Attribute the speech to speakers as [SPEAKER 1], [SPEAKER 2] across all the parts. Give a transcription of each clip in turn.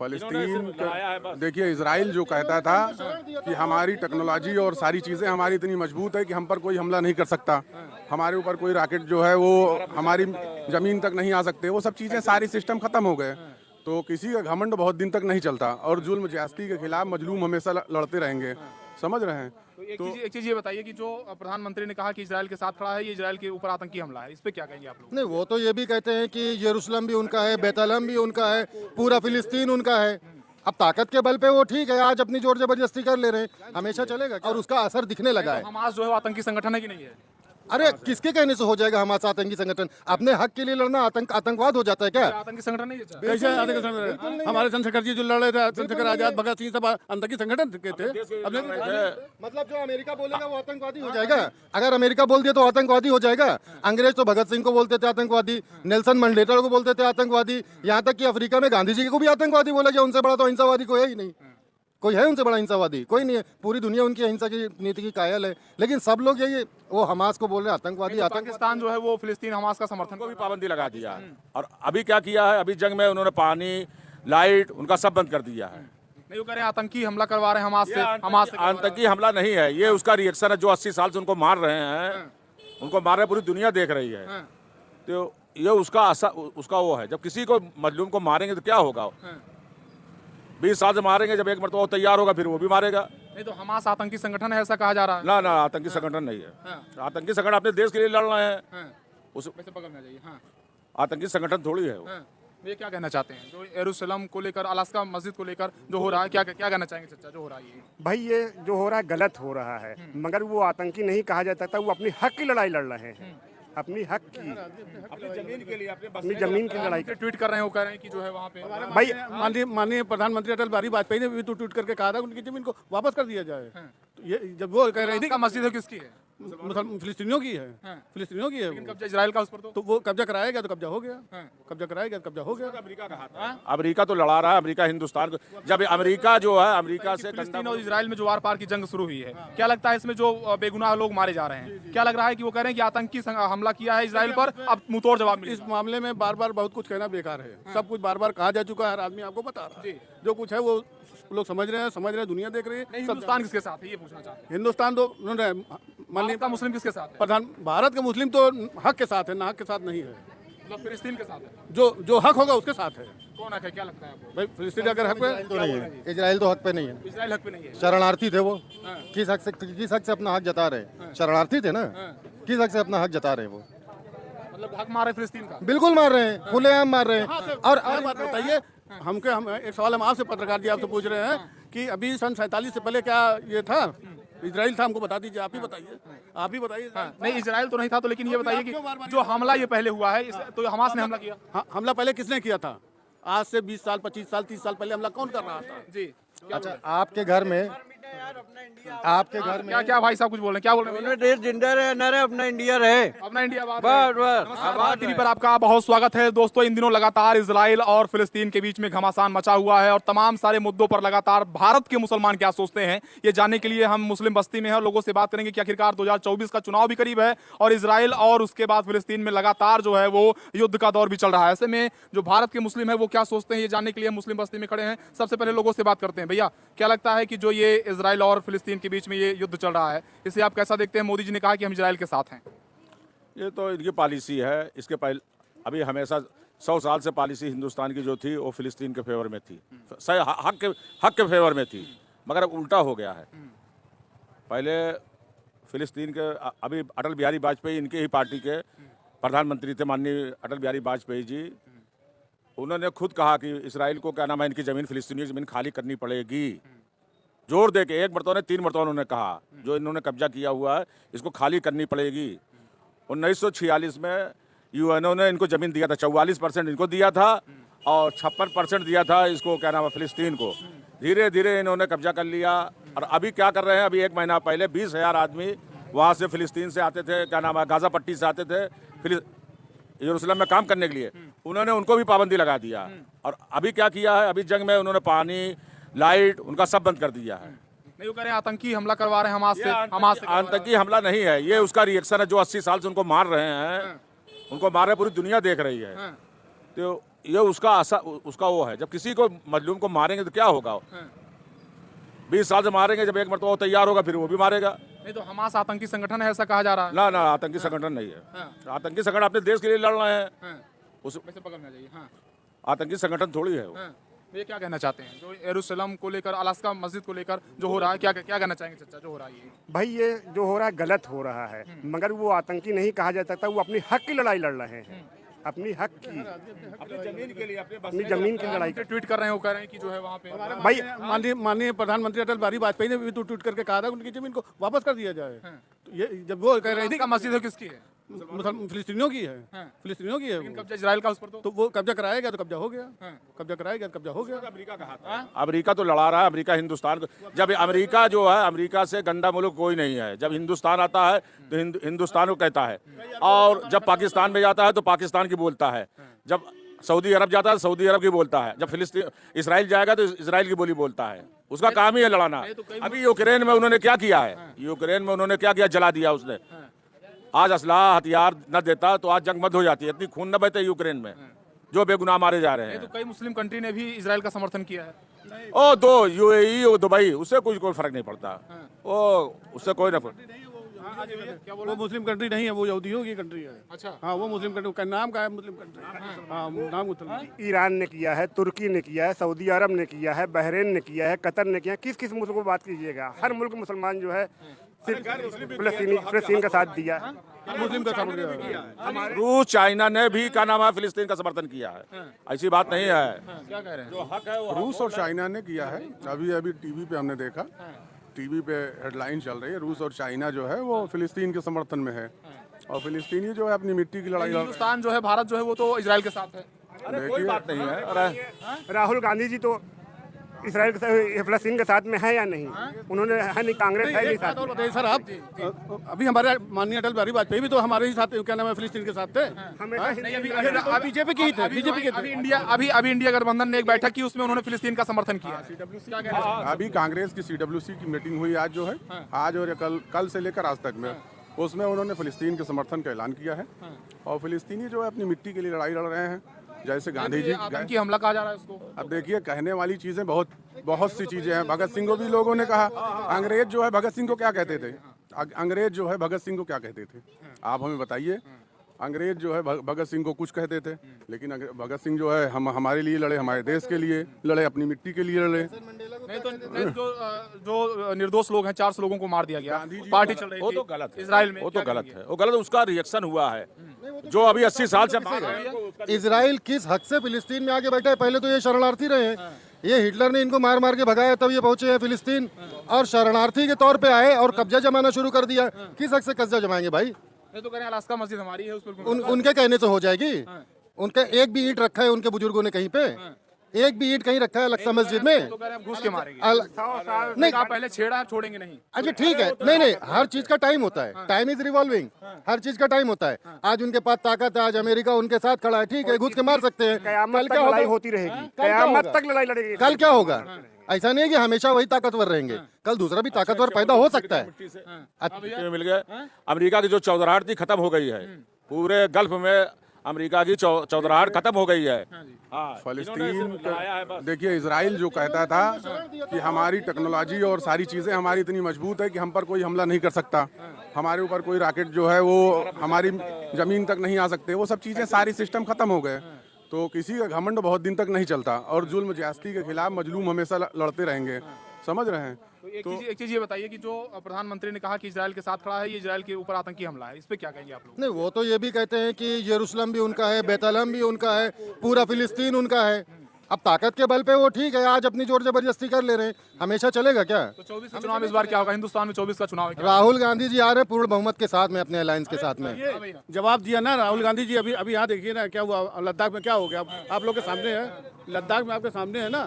[SPEAKER 1] फलस्तीन देखिए, इजराइल जो कहता था कि हमारी टेक्नोलॉजी और सारी चीज़ें हमारी इतनी मजबूत है कि हम पर कोई हमला नहीं कर सकता, हमारे ऊपर कोई रॉकेट जो है वो हमारी ज़मीन तक नहीं आ सकते, वो सब चीज़ें सारी सिस्टम ख़त्म हो गए। तो किसी का घमंड बहुत दिन तक नहीं चलता और जुल्म ज्यादती के खिलाफ मजलूम हमेशा लड़ते रहेंगे, समझ रहे हैं।
[SPEAKER 2] तो एक चीज ये बताइए कि जो प्रधानमंत्री ने कहा कि इजराइल के साथ खड़ा है, ये इजराइल के ऊपर आतंकी हमला है, इस पे क्या कहेंगे आप लोग?
[SPEAKER 3] नहीं, वो तो ये भी कहते हैं कि यरूशलेम भी उनका है, बैतलहम भी उनका है, पूरा फिलिस्तीन उनका है। अब ताकत के बल पे वो ठीक है, आज अपनी जोर जबरदस्ती कर ले रहे हैं, हमेशा चलेगा और उसका असर दिखने लगा है।
[SPEAKER 2] हमास जो है आतंकी संगठन है कि नहीं है?
[SPEAKER 3] अरे किसके कहने से हो जाएगा हमारा आतंकी संगठन? अपने हक के लिए लड़ना आतंकवाद हो जाता है क्या?
[SPEAKER 2] आतंकी संगठन नहीं है?
[SPEAKER 4] कैसे आतंकी संगठन? हमारे चंद्रशेखर जी जो लड़ रहे थे, चंद्रशेखर आजाद, भगत सिंह, सब आतंकी संगठन के थे।
[SPEAKER 3] मतलब जो अमेरिका बोलेगा वो आतंकवादी हो जाएगा? अगर अमेरिका बोल दिया तो आतंकवादी हो जाएगा? अंग्रेज तो भगत सिंह को बोलते थे आतंकवादी, नेल्सन मंडेला को बोलते थे आतंकवादी, यहाँ तक कि अफ्रीका में गांधी जी को भी आतंकवादी बोला गया। उनसे बड़ा तो अहिंसावादी कोई है ही नहीं। कोई है उनसे बड़ा अहिंसावादी? कोई नहीं है। पूरी दुनिया उनकी अहिंसा की नीति की कायल है, लेकिन सब लोग यही वो हमास को बोल रहे हैं आतंकवादी।
[SPEAKER 2] पाकिस्तान जो है वो फिलिस्तीन हमास का समर्थन
[SPEAKER 5] को भी पाबंदी लगा दिया है। और अभी क्या किया है, अभी जंग में उन्होंने पानी, लाइट, उनका सब बंद कर दिया है।
[SPEAKER 2] नहीं, वो कह रहे हैं आतंकी हमला करवा रहे हैं हमास से।
[SPEAKER 5] आतंकी हमला नहीं है, ये उसका रिएक्शन है। जो 80 साल से उनको मार रहे हैं, उनको मार रहे पूरी दुनिया देख रही है। तो ये उसका उसका वो है। जब किसी को मजलूम को मारेंगे तो क्या होगा? 20 साल से मारेंगे, जब एक मरतबा वो तैयार होगा फिर वो भी मारेगा।
[SPEAKER 2] नहीं तो हमास आतंकी संगठन है ऐसा कहा जा रहा है?
[SPEAKER 5] ना, आतंकी संगठन नहीं है। आतंकी संगठन अपने देश के लिए लड़ रहे हैं, उस
[SPEAKER 2] बगल में जाइए।
[SPEAKER 5] आतंकी संगठन थोड़ी है वो।
[SPEAKER 2] ये क्या कहना चाहते हैं जो यरूशलेम को लेकर, अलास्का मस्जिद को लेकर जो हो रहा है, क्या कहना चाहेंगे चर्चा जो हो रहा है? ये
[SPEAKER 6] भाई, ये जो हो रहा है गलत हो रहा है, मगर वो आतंकी नहीं कहा जाता था। वो अपनी हक की लड़ाई लड़ रहे हैं, अपनी हक की,
[SPEAKER 5] अपनी जमीन के लिए,
[SPEAKER 6] अपनी जमीन की लड़ाई।
[SPEAKER 2] ट्वीट कर रहे हैं, वो कह रहे हैं कि जो है वहाँ पे
[SPEAKER 4] भाई माननीय प्रधानमंत्री अटल बिहारी वाजपेयी ने भी तो ट्वीट करके कहा था उनकी जमीन को वापस कर दिया जाए। तो ये जब वो कह रहे थे
[SPEAKER 2] का मस्जिद है किसकी है?
[SPEAKER 4] फिलिस्तीनियों की है, फिलिस्तीनियों की है।
[SPEAKER 2] कब्जा इजराइल का उस पर तो
[SPEAKER 4] वो कब्जा कराया गया तो कब्जा हो गया, कब्जा कराया गया तो कब्जा हो गया।
[SPEAKER 5] अमेरिका तो लड़ा रहा है, अमेरिका हिंदुस्तान को। जब अमेरिका जो है, अमेरिका से
[SPEAKER 2] फिलिस्तीन और इजराइल में जो आर पार की जंग शुरू हुई है, क्या लगता है इसमें जो बेगुनाह लोग मारे जा रहे हैं, क्या लग रहा है कि वो कह रहे हैं कि आतंकी हमला किया है इजराइल पर, अब मुंहतोड़ जवाब मिलेगा?
[SPEAKER 4] इस मामले में बार बार बहुत कुछ कहना बेकार है। सब कुछ बार बार कहा जा चुका है, हर आदमी आपको बता रहा है। जो कुछ है वो लोग समझ रहे हैं, दुनिया देख रही है।
[SPEAKER 2] हिंदुस्तान किसके साथ है ये पूछना चाहते हैं?
[SPEAKER 4] हिंदुस्तान तो
[SPEAKER 2] माननीय का मुस्लिम किसके साथ है?
[SPEAKER 4] भारत के मुस्लिम तो हक के साथ है, ना हक के साथ नहीं है।
[SPEAKER 2] मतलब फिलिस्तीन के साथ है?
[SPEAKER 4] जो हक होगा उसके साथ है।
[SPEAKER 2] कौन हक है, क्या लगता है आपको?
[SPEAKER 4] भाई फिलिस्तीन अगर हक पे
[SPEAKER 3] तो नहीं है, इजराइल तो हक पे नहीं है।
[SPEAKER 2] इजराइल हक पे नहीं है?
[SPEAKER 3] शरणार्थी थे वो, किस हक से अपना हक जता रहे? शरणार्थी थे ना, किस हक से अपना हक जता रहे? वो
[SPEAKER 2] मतलब हक मार रहे फिलिस्तीन का?
[SPEAKER 3] बिल्कुल मार रहे हैं, खुलेआम मार रहे हैं। और
[SPEAKER 4] बात बताइए, हम एक सवाल हम आपसे पत्रकार जी आपसे पूछ रहे हैं कि अभी सन 47 से पहले क्या ये था? इजराइल था? हमको बता दीजिए, आप ही बताइए।
[SPEAKER 2] नहीं, इजराइल तो नहीं था, तो लेकिन ये बताइए कि जो हमला ये पहले हुआ है, तो हमास ने हमला किया?
[SPEAKER 4] हमला पहले किसने किया था? आज से 20 साल, 25 साल, 30 साल पहले हमला कौन कर रहा था?
[SPEAKER 2] जी।
[SPEAKER 3] अच्छा, आपके घर में
[SPEAKER 2] क्या भाई साहब कुछ बोल रहे हैं, क्या बोल रहे हैं?
[SPEAKER 7] देश जिंदा रहे ना रहे, अपना इंडिया रहे,
[SPEAKER 2] अपना इंडिया
[SPEAKER 7] बस।
[SPEAKER 2] टीवी पर आपका बहुत स्वागत है दोस्तों। इन दिनों लगातार इजराइल और फिलिस्तीन के बीच में घमासान मचा हुआ है और तमाम सारे मुद्दों पर लगातार भारत के मुसलमान क्या सोचते हैं, ये जानने के लिए हम मुस्लिम बस्ती में हैं और लोगों से बात करेंगे कि आखिरकार 2024 का चुनाव भी करीब है और इजराइल और उसके बाद फिलिस्तीन में लगातार जो है वो युद्ध का दौर भी चल रहा है। ऐसे में जो भारत के मुस्लिम है वो क्या सोचते हैं, ये जानने के लिए मुस्लिम बस्ती में खड़े हैं। सबसे पहले लोगों से बात करते हैं। भैया, क्या लगता है कि जो ये इजराइल और फिलिस्तीन के बीच में ये युद्ध चल रहा है, इसे आप कैसा देखते हैं? मोदी जी ने कहा कि हम इजराइल के साथ हैं।
[SPEAKER 5] ये तो इनकी पॉलिसी है। इसके पहले अभी हमेशा 100 साल से पॉलिसी हिंदुस्तान की जो थी वो फिलिस्तीन के फेवर में थी, हक के फेवर में थी, मगर अब उल्टा हो गया है। पहले फिलिस्तीन के, अभी अटल बिहारी वाजपेयी इनके ही पार्टी के प्रधानमंत्री थे, माननीय अटल बिहारी वाजपेयी जी। उन्होंने खुद कहा कि इसराइल को क्या नाम है, इनकी ज़मीन, फिलिस्तीनी ज़मीन खाली करनी पड़ेगी। जोर दे के 1 मरतबा ने 3 मरतबा उन्होंने कहा, जो इन्होंने कब्जा किया हुआ है इसको खाली करनी पड़ेगी। 1946 में यूएनओ ने इनको ज़मीन दिया था, 44% इनको दिया था और 56% दिया था इसको क्या नाम है, फिलिस्तीन को। धीरे धीरे इन्होंने कब्जा कर लिया और अभी क्या कर रहे हैं, अभी 1 महीना पहले 20,000 आदमी वहाँ से फिलिस्तीन से आते थे, क्या नाम है, गाज़ा पट्टी से आते थे यरूशलेम में काम करने के लिए। उन्होंने उनको भी पाबंदी लगा दिया। और अभी क्या किया है, अभी जंग में उन्होंने पानी, लाइट, उनका सब बंद कर दिया है।
[SPEAKER 2] नहीं, वो कह रहे हैं आतंकी हमला करवा रहे हैं हमास से।
[SPEAKER 5] आतंकी हमला नहीं है, ये उसका रिएक्शन है। जो 80 साल से उनको मार रहे हैं, उनको मार रहे पूरी दुनिया देख रही है। तो ये उसका वो है, जब किसी को मजलूम को मारेंगे तो क्या होगा? 20 साल से मारेंगे, जब एक मरतबा वो तैयार होगा फिर वो भी मारेगा।
[SPEAKER 2] नहीं तो हमास आतंकी संगठन है ऐसा कहा जा रहा है।
[SPEAKER 5] ना आतंकी संगठन नहीं है। आतंकी संगठन अपने देश के लिए लड़ रहे हैं। उस
[SPEAKER 2] वैसे पकड़ में आ जाइए। हाँ।
[SPEAKER 5] आतंकी संगठन थोड़ी है वो।
[SPEAKER 2] ये क्या कहना चाहते हैं जो यरूशलेम को लेकर, अलास्का मस्जिद को लेकर जो हो रहा है, क्या कहना चाहेंगे चर्चा जो हो रहा है ये?
[SPEAKER 6] भाई ये जो हो रहा है गलत हो रहा है, मगर वो आतंकी नहीं कहा जा सकता। वो अपनी हक की लड़ाई लड़ रहे हैं, अपनी हक की,
[SPEAKER 5] अपनी जमीन के लिए,
[SPEAKER 6] अपनी जमीन की लड़ाई।
[SPEAKER 2] ट्वीट कर रहे हैं, वो कह रहे हैं कि जो है वहाँ पे
[SPEAKER 4] भाई माननीय प्रधानमंत्री अटल बिहारी वाजपेयी ने भी तो ट्वीट करके कहा था उनकी जमीन को वापस कर दिया जाए। तो ये जब वो कह रहे थे
[SPEAKER 2] का मस्जिद है किसकी है?
[SPEAKER 4] फिलिस्तीनियों की है, फिलिस्तीनियों की है वो।
[SPEAKER 2] कब्जा इजराइल का उस पर
[SPEAKER 4] तो वो कब्जा कराया गया तो कब्जा हो गया, कब्जा कराया गया तो कब्जा हो गया।
[SPEAKER 5] अमेरिका तो लड़ा रहा है, अमेरिका हिंदुस्तान को, जब अमेरिका जो है, अमेरिका से गंदा मुल्क कोई नहीं है। जब हिंदुस्तान आता है तो हिंदुस्तान को कहता है, और जब पाकिस्तान में जाता है तो पाकिस्तान की बोलता है, जब सऊदी अरब जाता है तो सऊदी अरब की बोलता है, जब इसराइल जाएगा तो इसराइल की बोली बोलता है। उसका काम ही है लड़ाना। अभी यूक्रेन में उन्होंने क्या किया है? यूक्रेन में उन्होंने क्या किया? जला दिया उसने। आज असलाह हथियार न देता तो आज जंग मत हो जाती है। इतनी खून न बहते यूक्रेन में, जो बेगुनाह मारे जा रहे हैं।
[SPEAKER 2] तो कई मुस्लिम कंट्री ने भी इजराइल का समर्थन किया है।
[SPEAKER 5] ओ दो यूएई, ओ दुबई, उससे कोई फर्क नहीं पड़ता। ओ उससे कोई ना
[SPEAKER 4] वो मुस्लिम कंट्री नहीं है, वो यहूदियों की कंट्री है।
[SPEAKER 2] अच्छा।
[SPEAKER 4] हाँ, वो मुस्लिम कंट्री का नाम का है, मुस्लिम कंट्री। हाँ, नाम
[SPEAKER 6] ईरान ने किया है, तुर्की ने किया है, सऊदी अरब ने किया है, बहरीन ने किया है, कतर ने किया है। किस किस मुल्क को बात कीजिएगा, हर मुल्क मुसलमान जो है सिर्फ फिलिस्तीन का साथ दिया है,
[SPEAKER 4] मुस्लिम का समर्थन किया।
[SPEAKER 5] रूस, चाइना ने भी क्या नाम है फिलिस्तीन का समर्थन किया है। ऐसी बात नहीं है।
[SPEAKER 2] क्या कह रहे हैं?
[SPEAKER 5] जो हक है वो
[SPEAKER 1] रूस और चाइना ने किया है। अभी टीवी पे हमने देखा, टीवी पे हेडलाइन चल रही है, रूस और चाइना जो है वो फिलिस्तीन के समर्थन में है, और फिलिस्तीनी जो है अपनी मिट्टी की लड़ाई लड़।
[SPEAKER 2] हिंदुस्तान जो है, भारत जो है, वो तो इजराइल के साथ है।
[SPEAKER 5] अरे कोई बात नहीं है। अरे
[SPEAKER 6] राहुल गांधी जी तो इसराइल के साथ, फिलिस्तीन के साथ में है या नहीं? उन्होंने है नहीं, कांग्रेस है नहीं साथ में।
[SPEAKER 4] बताइए सर, आप अभी हमारे माननीय अटल बिहारी वाजपेयी भी तो हमारे ही साथ, क्या नाम है, फिलिस्तीन के साथ थे। बीजेपी की थे, बीजेपी के थे।
[SPEAKER 2] अभी इंडिया गठबंधन ने एक बैठक की, उसमें उन्होंने फिलिस्तीन का समर्थन किया।
[SPEAKER 1] अभी कांग्रेस की CWC की मीटिंग हुई आज जो है, आज और कल से लेकर आज तक में, उसमें उन्होंने फिलिस्तीन के समर्थन का ऐलान किया है। और फिलिस्तीनी जो है अपनी मिट्टी के लिए लड़ाई लड़ रहे हैं, जैसे गांधी जी
[SPEAKER 2] की हमला कहा जा रहा है उसको।
[SPEAKER 1] अब देखिए, कहने वाली चीजें बहुत सी चीजें हैं। भगत सिंह को भी लोगों ने कहा। अंग्रेज जो है भगत सिंह को क्या कहते थे? अंग्रेज जो है भगत सिंह को क्या कहते थे? आप हमें बताइए। अंग्रेज जो है भगत सिंह को कुछ कहते थे, लेकिन भगत सिंह जो है हमारे लिए लड़े, हमारे देश के लिए लड़े, अपनी मिट्टी के लिए लड़े।
[SPEAKER 2] नहीं तो जो निर्दोष लोग हैं, 400 लोगों को मार दिया गया, पार्टी चल रही थी,
[SPEAKER 5] वो तो गलत है
[SPEAKER 2] इजराइल में।
[SPEAKER 5] वो तो गलत है, वो गलत। उसका रिएक्शन हुआ है जो अभी 80 साल से मार रहे हैं।
[SPEAKER 3] इजराइल किस हक से फिलिस्तीन में आगे बैठा है? पहले तो ये शरणार्थी रहे हैं, ये हिटलर ने इनको मार मार के भगाया, तब ये पहुंचे हैं फिलिस्तीन, और शरणार्थी के तौर पे आए और कब्जा जमाना शुरू कर दिया। किस हक से कब्जा जमाएंगे भाई?
[SPEAKER 2] तो कह रहे हैं अलास्का मस्जिद हमारी है, उस पर
[SPEAKER 3] उनके कहने से हो जाएगी? उनका एक भी ईंट रखा है उनके बुजुर्गों ने कहीं पे? एक भी ईंट कहीं रखा है अलास्का मस्जिद में?
[SPEAKER 2] तो कह रहे हैं घुस के मारेंगे।
[SPEAKER 3] नहीं,
[SPEAKER 2] पहले छेड़ा है, छोड़ेंगे नहीं।
[SPEAKER 3] अच्छा ठीक है, नहीं, हर चीज का टाइम होता है, टाइम इज रिवॉल्विंग, हर चीज का टाइम होता है। आज उनके पास ताकत है, आज अमेरिका उनके साथ खड़ा है, ठीक है, घुस के मार सकते हैं।
[SPEAKER 6] कयामत तक लड़ाई होती रहेगी, कयामत तक लड़ाई लड़ेगी।
[SPEAKER 3] कल क्या होगा? ऐसा नहीं है कि हमेशा वही ताकतवर रहेंगे, कल दूसरा भी ताकतवर पैदा हो सकता है।
[SPEAKER 5] मिल गए। अमेरिका की जो चौधराहट थी खत्म हो गई है, पूरे गल्फ में अमेरिका की चौधराहट खत्म हो गई है।
[SPEAKER 1] फलस्तीन देखिए, इजराइल जो कहता था कि हमारी टेक्नोलॉजी और सारी चीज़ें हमारी इतनी मजबूत है कि हम पर कोई हमला नहीं कर सकता, हमारे ऊपर कोई रॉकेट जो है वो हमारी ज़मीन तक नहीं आ सकते, वो सब चीज़ें सारी सिस्टम ख़त्म हो गए। तो किसी का घमंड बहुत दिन तक नहीं चलता, और जुल्म ज्यादती के खिलाफ मजलूम हमेशा लड़ते रहेंगे। समझ रहे हैं?
[SPEAKER 2] तो एक चीज ये बताइए कि जो प्रधानमंत्री ने कहा कि इजराइल के साथ खड़ा है, ये इजराइल के ऊपर आतंकी हमला है, इस पे क्या कहेंगे आप लोग?
[SPEAKER 3] नहीं, वो तो ये भी कहते हैं कि यरूशलेम भी उनका है, बेतलहम भी उनका है, पूरा फिलिस्तीन उनका है। अब ताकत के बल पे वो ठीक है, आज अपनी जोर जबरदस्ती कर ले रहे हैं, हमेशा चलेगा क्या?
[SPEAKER 2] तो 24 का चुनाव इस बार क्या होगा? हिंदुस्तान में 24 का चुनाव है।
[SPEAKER 3] राहुल गांधी जी आ रहे हैं पूर्ण बहुमत के साथ में, अपने अलायंस के साथ में।
[SPEAKER 4] जवाब दिया ना राहुल गांधी जी। अभी यहाँ देखिए ना क्या हुआ, लद्दाख में क्या हो गया, आप लोग के सामने है। लद्दाख में आपके सामने है ना,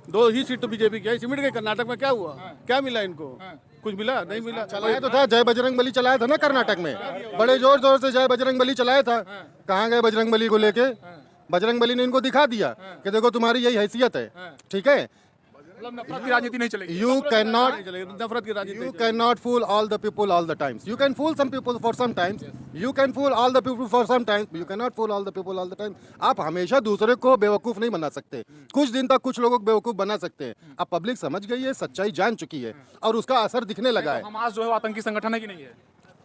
[SPEAKER 4] 2 ही सीट तो बीजेपी की है, सिमट गई। कर्नाटक में क्या हुआ, क्या मिला इनको? कुछ मिला नहीं मिला।
[SPEAKER 3] चलाया तो था, जय बजरंग बली चलाया था ना कर्नाटक में, बड़े जोर जोर से जय बजरंग बली चलाया था। कहाँ गए बजरंग बली को लेके? बजरंग बली ने इनको दिखा दिया कि देखो तुम्हारी यही हैसियत है, ठीक है।
[SPEAKER 2] मतलब नफरत की राजनीति नहीं चलेगी।
[SPEAKER 3] You cannot
[SPEAKER 4] नफरत की राजनीति
[SPEAKER 3] You cannot fool all the people all the times. You can fool some people for some times. You can fool all the people for some times. You cannot fool all the people all the time. आप हमेशा दूसरे को बेवकूफ नहीं बना सकते। कुछ दिन तक कुछ लोगों को बेवकूफ बना सकते हैं। अब पब्लिक समझ गई है, सच्चाई जान चुकी है और उसका असर दिखने लगा है।
[SPEAKER 2] हमास जो है वो आतंकी संगठन है कि नहीं है?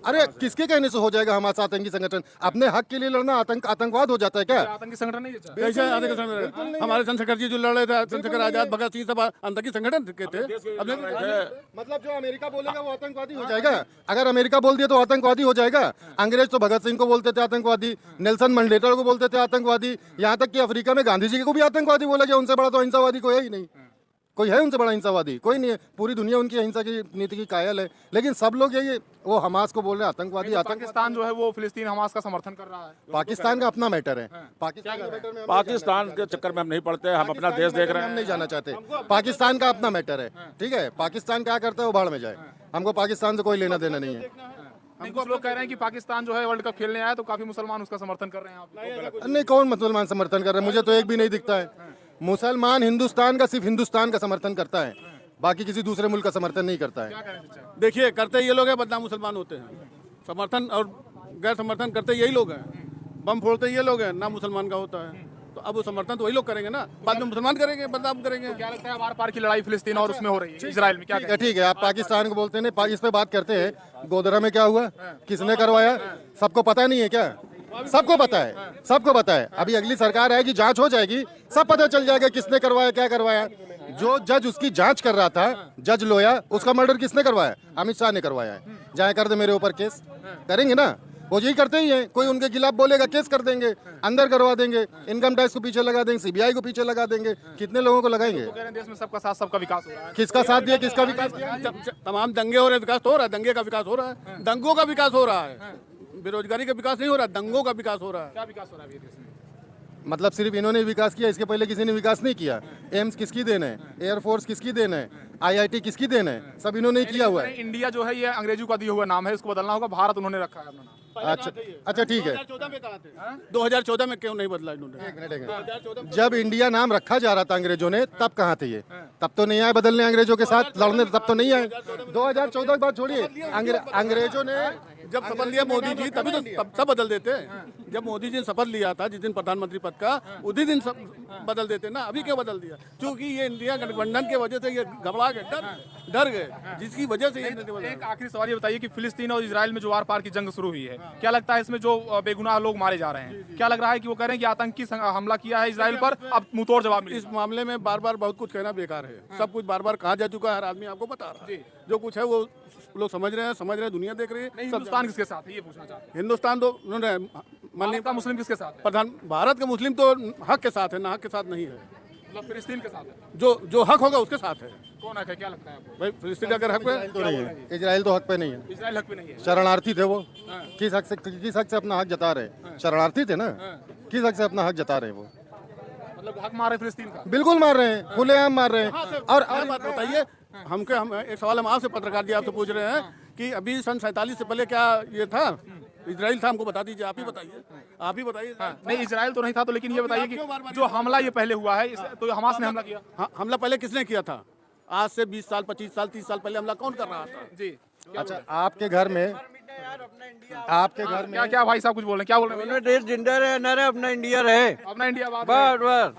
[SPEAKER 3] अरे किसके कहने से हो जाएगा हमारा आतंकी संगठन? अपने हक के लिए लड़ना आतंकवाद हो जाता है क्या?
[SPEAKER 2] आतंकी संगठन नहीं है?
[SPEAKER 4] कैसे आतंकी संगठन? हमारे चंद्रशेखर जी जो लड़ रहे थे, चंद्रशेखर आजाद, भगत सिंह, सब आतंकी संगठन के थे।
[SPEAKER 3] मतलब जो अमेरिका बोलेगा वो आतंकवादी हो जाएगा। अगर अमेरिका बोल दिया तो आतंकवादी हो जाएगा। अंग्रेज तो भगत सिंह को बोलते थे आतंकवादी, नेल्सन मंडेला को बोलते थे आतंकवादी, यहाँ तक कि अफ्रीका में गांधी जी को भी आतंकवादी बोला गया। उनसे बड़ा तो अहिंसावादी कोई है ही नहीं। कोई है उनसे बड़ा हिंसावादी? कोई नहीं है। पूरी दुनिया उनकी अहिंसा की नीति की कायल है, लेकिन सब लोग ये वो हमास को बोल रहे हैं आतंकवादी।
[SPEAKER 2] पाकिस्तान जो है वो फिलिस्तीन हमास का समर्थन कर रहा है।
[SPEAKER 3] पाकिस्तान का अपना मैटर है।
[SPEAKER 5] पाकिस्तान के चक्कर में हम नहीं पड़ते, हम अपना देश देख रहे
[SPEAKER 3] हम
[SPEAKER 5] हैं।
[SPEAKER 3] नहीं जाना चाहते। पाकिस्तान का अपना मैटर है, ठीक है। पाकिस्तान क्या करता है वो भाड़ में जाए। हमको पाकिस्तान से कोई लेना देना नहीं है।
[SPEAKER 2] नहीं, कुछ लोग कह रहे हैं कि पाकिस्तान जो है वर्ल्ड कप खेलने आया तो काफी मुसलमान उसका समर्थन कर रहे हैं। आप
[SPEAKER 3] नहीं, कौन मुसलमान समर्थन कर रहे हैं? मुझे तो एक भी नहीं दिखता है। मुसलमान हिंदुस्तान का सिर्फ हिंदुस्तान का समर्थन करता है, बाकी किसी दूसरे मुल्क का समर्थन नहीं करता है।
[SPEAKER 4] देखिए, करते ये लोग हैं, बदनाम मुसलमान होते हैं। समर्थन और गैर समर्थन करते यही लोग हैं। बम फोड़ते ये लोग हैं, ना मुसलमान का होता है। तो अब वो समर्थन तो वही लोग करेंगे ना, बाद में मुसलमान करेंगे, बदनाम करेंगे।
[SPEAKER 2] क्या लगता है आर-पार की लड़ाई फिलिस्तीन और उसमें हो रही है, इजराइल में? क्या
[SPEAKER 3] ठीक है, आप पाकिस्तान को बोलते हैं, इस पे बात करते हैं। गोधरा में क्या हुआ, किसने करवाया, सबको पता नहीं है क्या? सबको पता है, सबको पता है। अभी अगली सरकार आएगी, जांच हो जाएगी, सब पता चल जाएगा किसने करवाया, क्या करवाया। जो जज उसकी जांच कर रहा था, जज लोया, उसका मर्डर किसने करवाया? अमित शाह ने करवाया है। जाए कर दे मेरे ऊपर केस, करेंगे ना? वो यही करते ही हैं। कोई उनके खिलाफ बोलेगा, केस कर देंगे, अंदर करवा देंगे, इनकम टैक्स को पीछे लगा देंगे, सीबीआई को पीछे लगा देंगे। कितने लोगों को लगाएंगे?
[SPEAKER 2] देश में सबका साथ सबका विकास हो रहा है।
[SPEAKER 3] किसका साथ दिया, किसका विकास किया?
[SPEAKER 4] तमाम दंगे हो रहे हैं, विकास तो हो रहा है। दंगे का विकास हो रहा है, दंगों का विकास हो रहा है। बेरोजगारी का विकास नहीं हो रहा, दंगों का विकास हो रहा है।
[SPEAKER 2] क्या विकास हो रहा है अभी देश में?
[SPEAKER 3] मतलब सिर्फ इन्होंने विकास किया, इसके पहले किसी ने विकास नहीं किया। एम्स किसकी देन है? एयरफोर्स किसकी देन है? आईआईटी किसकी देन है? सब इन्होंने किया हुआ है।
[SPEAKER 2] इंडिया जो है ये अंग्रेजों का दिया हुआ नाम है, इसको बदलना होगा। भारत उन्होंने रखा है अपना नाम।
[SPEAKER 3] अच्छा ठीक है।
[SPEAKER 4] 2014 में क्यों नहीं बदला इन्होंने?
[SPEAKER 3] जब इंडिया नाम रखा जा रहा था अंग्रेजों ने, तब कहाँ थे ये? तब तो नहीं आए बदलने अंग्रेजों के साथ लड़ने, तब तो नहीं आए। 2014 की बात छोड़िए, अंग्रेजों ने
[SPEAKER 4] जब शपथ लिया मोदी जी, तभी तो तब बदल देते। जब मोदी जी ने शपथ लिया था, जिस दिन प्रधानमंत्री पद का, उसी दिन सब बदल देते ना। अभी क्यों बदल दिया? क्योंकि ये इंडिया गठबंधन के वजह से ये घबरा गए, डर गए, जिसकी वजह से
[SPEAKER 2] एक आखिरी सवाल ये बताइए कि फिलिस्तीन और इजराइल में जो आर-पार की जंग शुरू हुई है, क्या लगता है इसमें जो बेगुनाह लोग मारे जा रहे हैं, क्या लग रहा है कि वो कह रहे हैं कि आतंकी हमला किया है इजराइल पर, अब मुंहतोड़ जवाब मिले?
[SPEAKER 4] इस मामले में बार बार बहुत कुछ कहना बेकार है। सब कुछ बार बार कहा जा चुका है, हर आदमी आपको बता रहा है। जो कुछ है वो लोग समझ रहे हैं, दुनिया देख रही है।
[SPEAKER 2] हिंदुस्तान किसके साथ है ये पूछना चाहते हैं?
[SPEAKER 4] हिंदुस्तान तो उन्होंने
[SPEAKER 2] भारत का मुस्लिम किसके साथ है?
[SPEAKER 4] प्रधान भारत के मुस्लिम तो हक के साथ है, ना हक के साथ नहीं है।
[SPEAKER 2] मतलब फिलिस्तीन के साथ है?
[SPEAKER 4] जो हक होगा उसके साथ है।
[SPEAKER 2] कौन हक है, क्या लगता है आपको?
[SPEAKER 4] भाई फिलिस्तीन अगर हक पे
[SPEAKER 3] तो नहीं है, इजराइल तो हक पे नहीं है।
[SPEAKER 2] इजराइल हक पे नहीं है।
[SPEAKER 3] शरणार्थी थे वो, किस हक से अपना हक जता रहे? शरणार्थी थे ना, किस हक से अपना हक जता रहे? वो
[SPEAKER 2] मतलब हक मार रहे फिलिस्तीन का?
[SPEAKER 3] बिल्कुल मार रहे हैं, खुलेआम मार रहे हैं। और
[SPEAKER 4] बात बताइए, हम एक सवाल हम आपसे पत्रकार जी आपसे पूछ रहे हैं कि अभी सन 47 से पहले क्या ये था? इजराइल था? हमको बता दीजिए, आप ही बताइए, आप ही बताइए।
[SPEAKER 2] नहीं, इजराइल तो नहीं था, तो लेकिन ये बताइए कि जो हमला ये पहले हुआ है, तो हमास ने हमला किया।
[SPEAKER 4] हमला पहले किसने किया था? आज से 20 साल, 25 साल, 30 साल पहले हमला कौन कर रहा था?
[SPEAKER 2] जी।
[SPEAKER 3] अच्छा, आपके घर में
[SPEAKER 2] क्या भाई साहब कुछ बोल रहे हैं, क्या बोल रहे हैं?
[SPEAKER 7] देश जिंदा रहे, न रहे, अपना इंडिया रहे,
[SPEAKER 2] अपना इंडिया
[SPEAKER 7] बस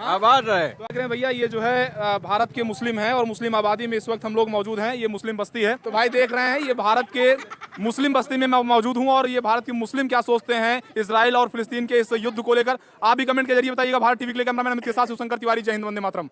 [SPEAKER 7] आबाद रहे।
[SPEAKER 2] तो लग रहे हैं भैया, ये जो है भारत के मुस्लिम हैं और मुस्लिम आबादी में इस वक्त हम लोग मौजूद हैं। ये मुस्लिम बस्ती है। तो भाई देख रहे हैं, ये भारत के मुस्लिम बस्ती में मैं मौजूद हूँ और ये भारत के मुस्लिम क्या सोचते हैं इजराइल और फिलिस्तीन के इस युद्ध को लेकर। आप भी कमेंट के जरिए बताइएगा। भारत टीवी के लिए कैमरामैन अमित के साथ शिवशंकर तिवारी। जय हिंद, वंदे मातरम।